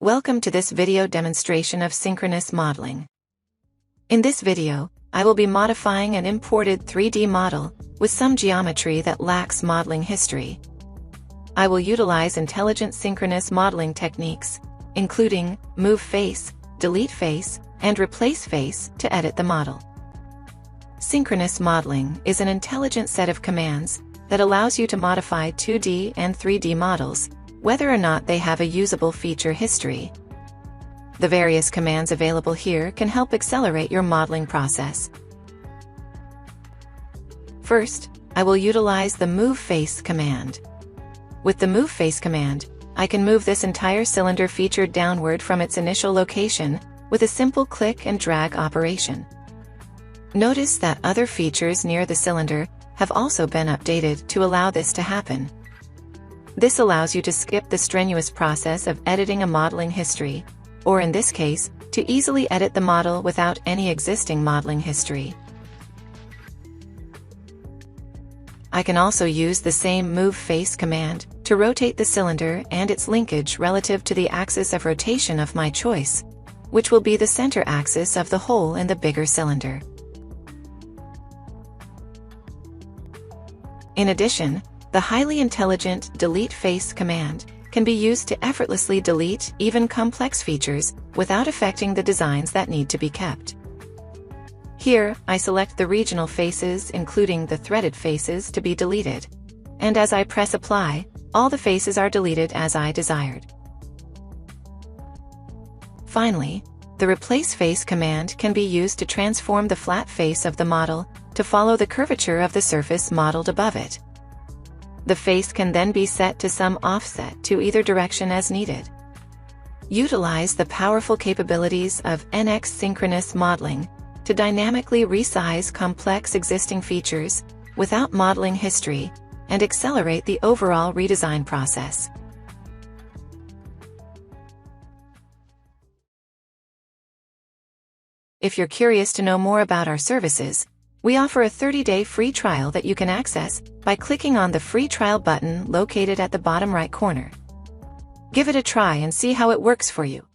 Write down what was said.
Welcome to this video demonstration of synchronous modeling. In this video, I will be modifying an imported 3D model with some geometry that lacks modeling history. I will utilize intelligent synchronous modeling techniques, including move face, delete face, and replace face to edit the model. Synchronous modeling is an intelligent set of commands that allows you to modify 2D and 3D models, whether or not they have a usable feature history. The various commands available here can help accelerate your modeling process. First, I will utilize the Move Face command. With the Move Face command, I can move this entire cylinder feature downward from its initial location with a simple click and drag operation. Notice that other features near the cylinder have also been updated to allow this to happen. This allows you to skip the strenuous process of editing a modeling history, or in this case, to easily edit the model without any existing modeling history. I can also use the same Move Face command to rotate the cylinder and its linkage relative to the axis of rotation of my choice, which will be the center axis of the hole in the bigger cylinder. In addition, the highly intelligent Delete Face command can be used to effortlessly delete even complex features without affecting the designs that need to be kept. Here, I select the regional faces including the threaded faces to be deleted, and as I press Apply, all the faces are deleted as I desired. Finally, the Replace Face command can be used to transform the flat face of the model to follow the curvature of the surface modeled above it. The face can then be set to some offset to either direction as needed. Utilize the powerful capabilities of NX Synchronous Modeling to dynamically resize complex existing features without modeling history and accelerate the overall redesign process. If you're curious to know more about our services, we offer a 30-day free trial that you can access by clicking on the free trial button located at the bottom right corner. Give it a try and see how it works for you.